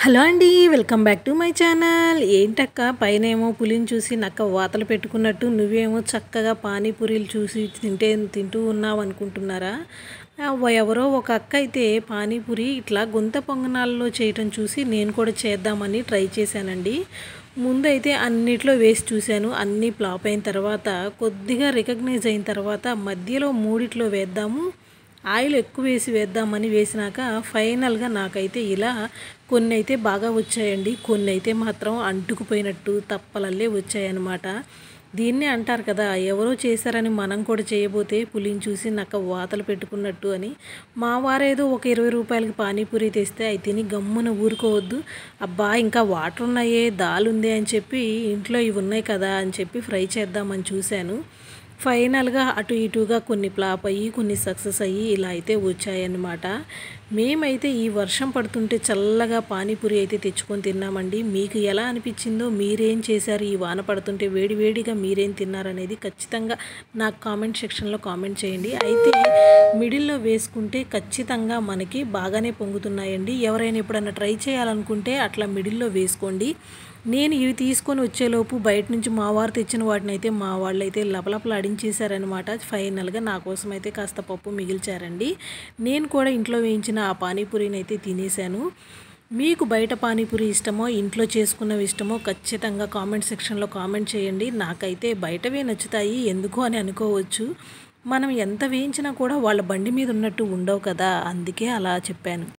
Hello అండి. Welcome back to my channel. ఏంటక్క పైనేమో పులిని చూసి నక్క వాతలు పెట్టుకున్నట్టు నువ్వేమో చక్కగా పానీపూరీలు చూసి తింటూ ఉన్నావు అనుకుంటున్నారా? ఎవరో ఒక అక్క అయితే పానీపూరి ఇట్లా గుంత పొంగనాల్లో చేయటం చూసి నేను కూడా చేద్దామని ట్రై చేశానండి. ముందైతే అన్నిట్లో వేసి చూశాను. అన్నీ ఫ్లాప్ అయిన తర్వాత కొద్దిగా రికగ్నైజ్ అయిన తర్వాత మధ్యలో మూడిట్లో వేద్దాము, ఆయిల్ ఎక్కువ వేసి వేద్దామని వేసినాక ఫైనల్గా నాకైతే ఇలా కొన్ని అయితే బాగా వచ్చాయండి. కొన్ని అయితే మాత్రం అంటుకుపోయినట్టు తప్పలల్లే వచ్చాయన్నమాట. దీన్నే అంటారు కదా, ఎవరో చేశారని మనం కూడా చేయబోతే పులిని చూసి నక్క వాతలు పెట్టుకున్నట్టు అని. మా వారేదో ఒక 20 రూపాయలకి పానీపూరి తెస్తే అవి తిని గమ్మున ఊరుకోవద్దు, అబ్బా ఇంకా వాటర్ ఉన్నాయే దాల్ ఉంది అని చెప్పి ఇంట్లో ఇవి ఉన్నాయి కదా అని చెప్పి ఫ్రై చేద్దామని చూశాను. ఫైనల్గా అటు ఇటుగా కొన్ని ఫ్లాప్ అయ్యి కొన్ని సక్సెస్ అయ్యి ఇలా అయితే వచ్చాయన్నమాట. మేమైతే ఈ వర్షం పడుతుంటే చల్లగా పానీపూరి అయితే తెచ్చుకొని తిన్నామండి. మీకు ఎలా అనిపించిందో, మీరేం చేశారు ఈ వాన పడుతుంటే వేడివేడిగా మీరేం తిన్నారనేది ఖచ్చితంగా నాకు కామెంట్ సెక్షన్లో కామెంట్ చేయండి. అయితే మిడిల్లో వేసుకుంటే ఖచ్చితంగా మనకి బాగానే పొంగుతున్నాయండి. ఎవరైనా ఎప్పుడైనా ట్రై చేయాలనుకుంటే అట్లా మిడిల్లో వేసుకోండి. నేను ఇవి తీసుకొని వచ్చేలోపు బయట నుంచి మా వారు తెచ్చిన వాటిని అయితే మా వాళ్ళు అయితే లపలపలాడించేశారనమాట. ఫైనల్గా నా కోసం అయితే కాస్త పప్పు మిగిల్చారండి. నేను కూడా ఇంట్లో వేయించిన ఆ పానీపూరిని అయితే తినేశాను. మీకు బయట పానీపూరి ఇష్టమో ఇంట్లో చేసుకున్నవి ఇష్టమో ఖచ్చితంగా కామెంట్ సెక్షన్లో కామెంట్ చేయండి. నాకైతే బయటవే నచ్చుతాయి ఎందుకో అని అనుకోవచ్చు. మనం ఎంత వేయించినా కూడా వాళ్ళ బండి మీద ఉన్నట్టు ఉండవు కదా, అందుకే అలా చెప్పాను.